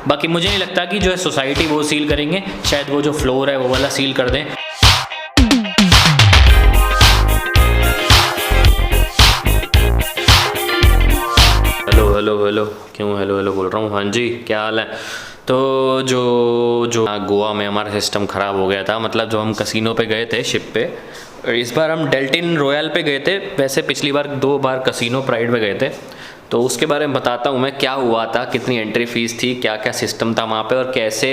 बाकी मुझे नहीं लगता कि जो है सोसाइटी वो सील करेंगे, शायद वो जो फ्लोर है वो वाला सील कर दें। हेलो क्यों हेलो बोल रहा हूँ। हाँ जी, क्या हाल है। तो जो गोवा में हमारा सिस्टम ख़राब हो गया था, मतलब जो हम कसिनो पे गए थे शिप पे, इस बार हम डेल्टिन रॉयल पे गए थे। वैसे पिछली बार 2 बार कसिनो प्राइड पे गए थे, तो उसके बारे में बताता हूँ मैं क्या हुआ था, कितनी एंट्री फीस थी, क्या क्या सिस्टम था वहाँ पे, और कैसे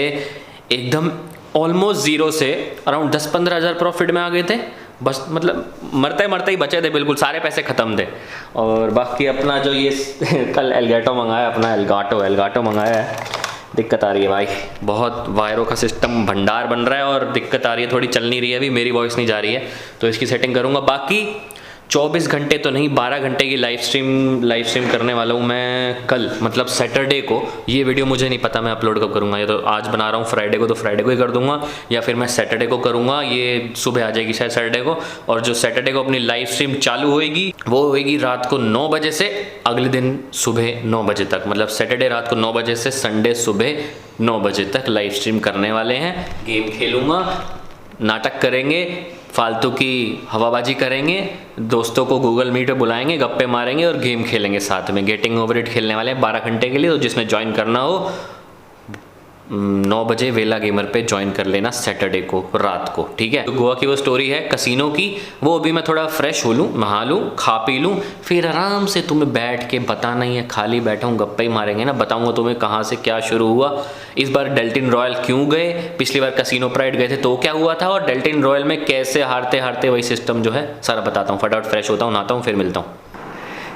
एकदम ऑलमोस्ट ज़ीरो से अराउंड 10-15 हज़ार प्रॉफिट में आ गए थे। बस मतलब मरते ही बचे थे, बिल्कुल सारे पैसे ख़त्म थे। और बाकी अपना जो ये कल एलगाटो मंगाया, अपना एलगाटो मंगाया है। दिक्कत आ रही है भाई, बहुत वायरों का सिस्टम भंडार बन रहा है और दिक्कत आ रही है, थोड़ी चल नहीं रही है अभी, मेरी वॉइस नहीं जा रही है, तो इसकी सेटिंग करूँगा। बाकी 24 घंटे तो नहीं, 12 घंटे की लाइव स्ट्रीम करने वाला हूँ मैं कल, मतलब सैटरडे को। ये वीडियो मुझे नहीं पता मैं अपलोड कब करूँगा, या तो आज बना रहा हूँ फ्राइडे को, तो फ्राइडे को ही कर दूँगा, या फिर मैं सैटरडे को करूँगा। ये सुबह आ जाएगी शायद सैटरडे को। और जो सैटरडे को अपनी लाइव स्ट्रीम चालू होएगी वो होएगी रात को 9 बजे से अगले दिन सुबह 9 बजे तक, मतलब सैटरडे रात को 9 बजे से संडे सुबह 9 बजे तक लाइव स्ट्रीम करने वाले हैं। गेम खेलूँगा, नाटक करेंगे, फालतू की हवाबाजी करेंगे, दोस्तों को गूगल मीट पे बुलाएंगे, गप्पे मारेंगे और गेम खेलेंगे साथ में। गेटिंग ओवर इट खेलने वाले हैं 12 घंटे के लिए, तो जिसमें ज्वाइन करना हो 9 बजे वेला गेमर पे ज्वाइन कर लेना सैटरडे को रात को, ठीक है। तो गोवा की वो स्टोरी है कसिनो की, वो अभी मैं थोड़ा फ्रेश हो लूँ, नहा लूँ, खा पी लूँ, फिर आराम से तुम्हें बैठ के बताना ही है। खाली बैठा हूँ, गप्पे ही मारेंगे ना, बताऊँगा तुम्हें कहाँ से क्या शुरू हुआ, इस बार डेल्टिन रॉयल क्यों गए, पिछली बार कसिनो प्राइड गए थे तो क्या हुआ था, और डेल्टिन रॉयल में कैसे हारते वही सिस्टम जो है सारा बताता हूँ। फटाफट फ्रेश होता हूँ, नहाता हूँ, फिर मिलता हूँ।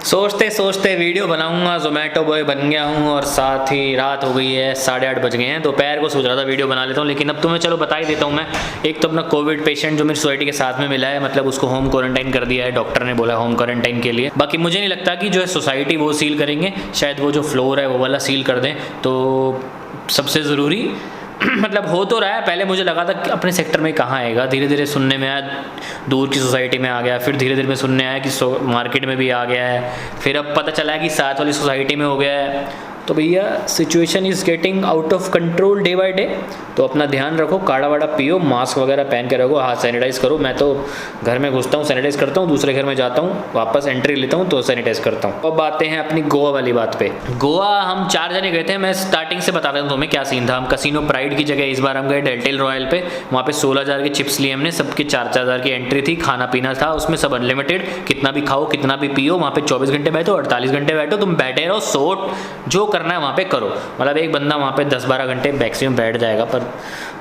सोचते वीडियो बनाऊंगा, जोमेटो बॉय बन गया हूँ, और साथ ही रात हो गई है, 8:30 बज गए हैं। दोपहर को सोच रहा था वीडियो बना लेता हूँ, लेकिन अब तुम्हें चलो बता ही देता हूँ मैं। एक तो अपना कोविड पेशेंट जो मेरी सोसाइटी के साथ में मिला है, मतलब उसको होम क्वारंटाइन कर दिया है, डॉक्टर ने बोला होम क्वारंटाइन के लिए। बाकी मुझे नहीं लगता कि जो है सोसाइटी वो सील करेंगे, शायद वो जो फ्लोर है वो वाला सील कर दें। तो सबसे ज़रूरी मतलब हो तो रहा है, पहले मुझे लगा था कि अपने सेक्टर में कहाँ आएगा, धीरे धीरे सुनने में आया दूर की सोसाइटी में आ गया, फिर धीरे धीरे में सुनने आया कि मार्केट में भी आ गया है, फिर अब पता चला है कि साथ वाली सोसाइटी में हो गया है। तो भैया situation is getting out of control day by day. तो अपना ध्यान रखो, काढ़ा वाड़ा पियो, मास्क वगैरह पहन के रखो, हाथ सैनिटाइज़ करो। मैं तो घर में घुसता हूँ सैनिटाइज़ करता हूँ, दूसरे घर में जाता हूँ वापस एंट्री लेता हूँ तो सैनिटाइज़ करता हूँ। अब आते हैं अपनी गोवा वाली बात पे। गोवा हम 4 जने गए थे, मैं स्टार्टिंग से बता रहा हूँ तुम्हें क्या सीन था। हम कसिनो प्राइड की जगह इस बार हम गए डेल्टिन रॉयल पे। वहाँ पे 16,000 के चिप्स लिए हमने, सबके 4-4 हज़ार की एंट्री थी, खाना पीना था उसमें सब अनलिमिटेड, कितना भी खाओ कितना भी पियो। वहाँ पे 24 घंटे बैठो, 48 घंटे बैठो, तुम बैठे रहो, सो जो करना है वहाँ पे करो। मतलब एक बंदा वहाँ पे 10-12 घंटे मैक्सिमम बैठ जाएगा, पर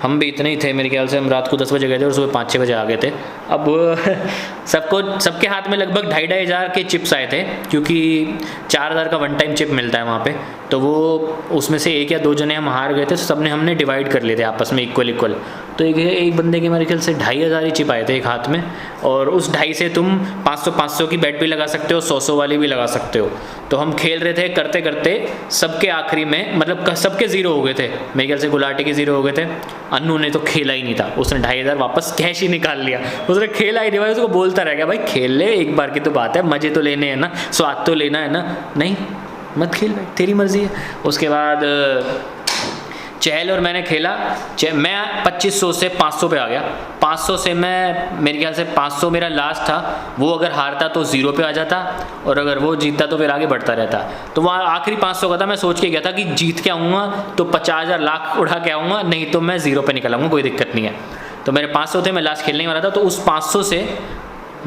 हम भी इतने ही थे मेरे ख्याल से। हम रात को 10 बजे गए थे और सुबह 5-6 बजे आ गए थे। अब सबके हाथ में लगभग 2,500 हज़ार के चिप्स आए थे, क्योंकि 4,000 का वन टाइम चिप मिलता है वहाँ पे। तो वो उसमें से 1 या 2 जने हम हार गए थे, तो सबने हमने डिवाइड कर लिए थे आपस में इक्वल। तो एक बंदे के मेरे ख्याल से 2,500 ही चिप आए थे एक हाथ में, और उस 2,500 से तुम 500 की बेट भी लगा सकते हो, 100 वाली भी लगा सकते हो। तो हम खेल रहे थे करते करते, सबके आखिरी में मतलब सबके 0 हो गए थे। मेरे ख्याल से गुलाटी के 0 हो गए थे, अन्नू ने तो खेला ही नहीं था, उसने 2,500 वापस कैश ही निकाल लिया, उसने खेला ही नहीं भाई। उसको बोलता रह गया भाई खेल ले, एक बार की तो बात है, मज़े तो लेने हैं ना, स्वाद तो लेना है ना, नहीं मत खेल भाई, तेरी मर्जी है। उसके बाद चहल और मैंने खेला, मैं 2500 से 500 पे आ गया। 500 से मैं मेरे ख्याल से 500 मेरा लास्ट था, वो अगर हारता तो 0 पे आ जाता, और अगर वो जीतता तो फिर आगे बढ़ता रहता। तो वहाँ आखिरी 500 का था, मैं सोच के गया था कि जीत के आऊँगा तो 50,000 लाख उड़ा के आऊँगा, नहीं तो मैं 0 पे निकल आऊँगा, कोई दिक्कत नहीं है। तो मेरे 500 थे, मैं लास्ट खेलने वाला था। तो उस 500 से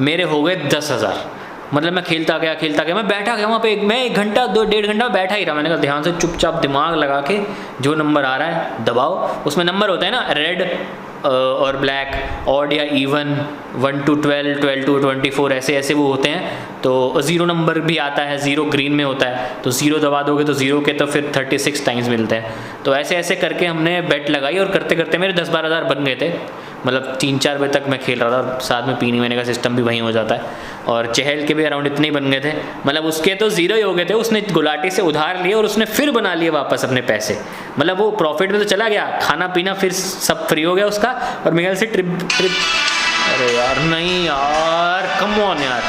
मेरे हो गए 10,000। मतलब मैं खेलता गया, मैं बैठा गया वहाँ पे, मैं 1 घंटा 1.5 घंटा बैठा ही रहा। मैंने कहा ध्यान से चुपचाप दिमाग लगा के जो नंबर आ रहा है दबाओ। उसमें नंबर होता है ना, रेड और ब्लैक, ऑड या इवन, 1 to 12, 12 to 24, ऐसे वो होते हैं। तो 0 नंबर भी आता है, 0 ग्रीन में होता है, तो 0 दबा दोगे तो 0 के तो फिर 36 टाइम्स मिलते हैं। तो ऐसे करके हमने बेट लगाई, और करते करते मेरे 10-12 हज़ार बन गए थे। मतलब 3-4 बजे तक मैं खेल रहा था, और साथ में पीने वीने का सिस्टम भी वहीं हो जाता है। और चहल के भी अराउंड इतने ही बन गए थे, मतलब उसके तो 0 ही हो गए थे। उसने गुलाटी से उधार लिए और उसने फिर बना लिए वापस अपने पैसे, मतलब वो प्रॉफिट में तो चला गया, खाना पीना फिर सब फ्री हो गया उसका। और मेरे ख्याल से ट्रिप अरे यार नहीं यार, कम ऑन यार,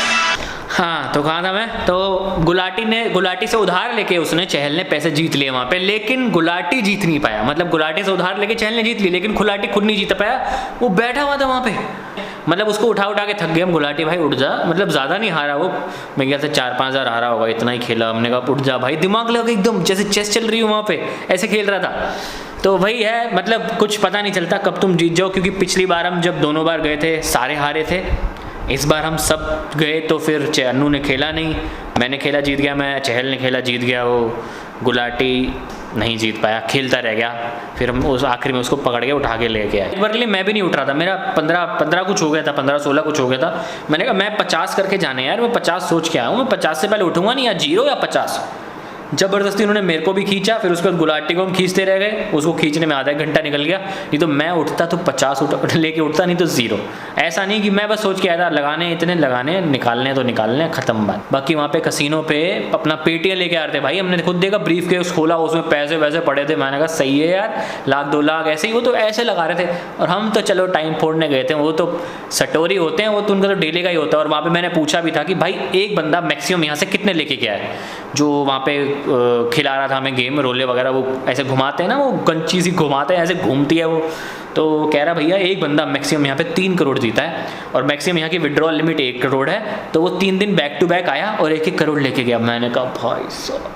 हाँ तो कहाँ था मैं, तो गुलाटी से उधार लेके उसने, चहल ने पैसे जीत लिए वहाँ पे, लेकिन गुलाटी जीत नहीं पाया। मतलब गुलाटी से उधार लेके चहल ने जीत ली, लेकिन गुलाटी खुद नहीं जीत पाया, वो बैठा हुआ था वहाँ पे। मतलब उसको उठा के थक गए हम, गुलाटी भाई उठ जा, मतलब ज़्यादा नहीं हारा वो, मेरे ख्याल से 4-5 हज़ार हारा होगा, इतना ही खेला। हमने कहा उठ जा भाई, दिमाग लगा एकदम जैसे चेस चल रही हो वहाँ पे, ऐसे खेल रहा था। तो वही है, मतलब कुछ पता नहीं चलता कब तुम जीत जाओ, क्योंकि पिछली बार हम जब दोनों बार गए थे सारे हारे थे, इस बार हम सब गए तो फिर चन्नू ने खेला नहीं, मैंने खेला जीत गया मैं, चहल ने खेला जीत गया, वो गुलाटी नहीं जीत पाया, खेलता रह गया। फिर हम उस आखिर में उसको पकड़ के उठा के ले गया। एक बार के लिए मैं भी नहीं उठ रहा था, मेरा 15 कुछ हो गया था, 15-16 कुछ हो गया था। मैंने कहा मैं 50 करके जाने यार, मैं 50 सोच के आया हूँ, मैं 50 से पहले उठूंगा नहीं, या 0 या 50। जबरदस्ती उन्होंने मेरे को भी खींचा, फिर उसके बाद गुलाटी को हम खींचते रह गए, उसको खींचने में आधा घंटा निकल गया। नहीं तो मैं उठता तो 50 लेके उठता, नहीं तो 0। ऐसा नहीं कि मैं बस सोच के आया था लगाने, इतने लगाने, निकालने तो निकालने, खत्म बात। बाकी वहाँ पे कसिनो पे अपना पेटियाँ लेके आ रहे थे भाई, हमने खुद देखा ब्रीफ केस खोला, उसमें पैसे वैसे पड़े थे। मैंने कहा सही है यार, 1-2 लाख ऐसे ही, वो तो ऐसे लगा रहे थे। और हम तो चलो टाइम फोड़ने गए थे, वो तो सटोरी होते हैं, वो तो उनका तो डेली का ही होता है। और वहाँ पे मैंने पूछा भी था कि भाई एक बंदा मैक्सिमम यहाँ से कितने लेके गया है, जो वहाँ पे खिला रहा था हमें गेम, रोले वगैरह वो ऐसे घुमाते हैं ना, वो गंची सी घुमाते हैं, ऐसे घूमती है वो। तो कह रहा भैया एक बंदा मैक्सिमम यहाँ पे 3 करोड़ जीता है, और मैक्सिमम यहाँ की विड्रॉल लिमिट 1 करोड़ है। तो वो 3 दिन बैक टू बैक आया और 1-1 करोड़ लेके गया। मैंने कहा भाई साहब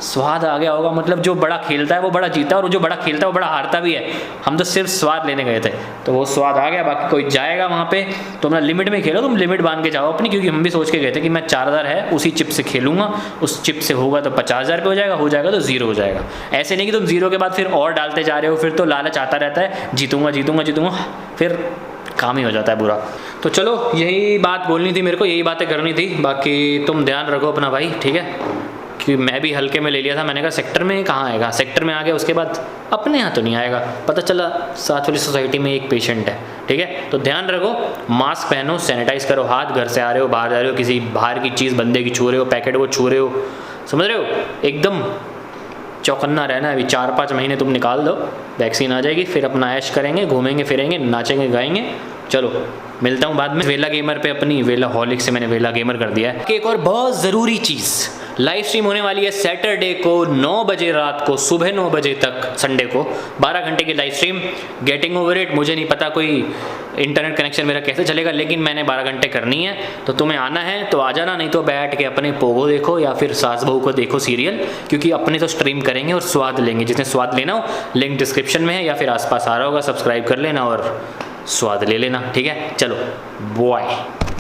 स्वाद आ गया होगा, मतलब जो बड़ा खेलता है वो बड़ा जीता है, और जो बड़ा खेलता है वो बड़ा हारता भी है। हम तो सिर्फ स्वाद लेने गए थे, तो वो स्वाद आ गया। बाकी कोई जाएगा वहाँ पे तो अपना लिमिट में खेलो, तुम लिमिट बांध के जाओ अपनी, क्योंकि हम भी सोच के गए थे कि मैं 4000 है उसी चिप से खेलूंगा, उस चिप से होगा तो 50,000 पे हो जाएगा, हो जाएगा तो 0 हो जाएगा। ऐसे नहीं कि तुम 0 के बाद फिर और डालते जा रहे हो, फिर तो लालच आता रहता है, जीतूंगा, फिर काम ही हो जाता है बुरा। तो चलो यही बात बोलनी थी मेरे को, यही बातें करनी थी। बाकी तुम ध्यान रखो अपना भाई, ठीक है, कि मैं भी हल्के में ले लिया था। मैंने कहा सेक्टर में कहाँ आएगा, सेक्टर में आ गया उसके बाद अपने यहाँ तो नहीं आएगा। पता चला साथ वाली सोसाइटी में एक पेशेंट है, ठीक है। तो ध्यान रखो, मास्क पहनो, सैनिटाइज करो हाथ, घर से आ रहे हो, बाहर जा रहे हो, किसी बाहर की चीज़ बंदे की छू रहे हो, पैकेट को छू रहे हो, समझ रहे हो, एकदम चौकन्ना रहना है। अभी 4-5 महीने तुम निकाल दो, वैक्सीन आ जाएगी, फिर अपना ऐश करेंगे, घूमेंगे फिरेंगे, नाचेंगे गाएंगे। चलो मिलता हूँ बाद में वेला गेमर पे, अपनी वेला हॉलिक से मैंने वेला गेमर कर दिया है। एक और बहुत ज़रूरी चीज़, लाइव स्ट्रीम होने वाली है सैटरडे को 9 बजे रात को, सुबह 9 बजे तक, संडे को 12 घंटे की live stream. Getting over it, मुझे नहीं पता कोई इंटरनेट कनेक्शन मेरा कैसे चलेगा, लेकिन मैंने 12 घंटे करनी है। तो तुम्हें आना है तो आ जाना, नहीं तो बैठ के अपने पोगो देखो या फिर सास बहू को देखो सीरियल, क्योंकि अपने तो स्ट्रीम करेंगे और स्वाद लेंगे। जिसने स्वाद लेना हो लिंक डिस्क्रिप्शन में है या फिर आसपास आ रहा होगा, सब्सक्राइब कर लेना और स्वाद ले लेना, ठीक है। चलो बॉय।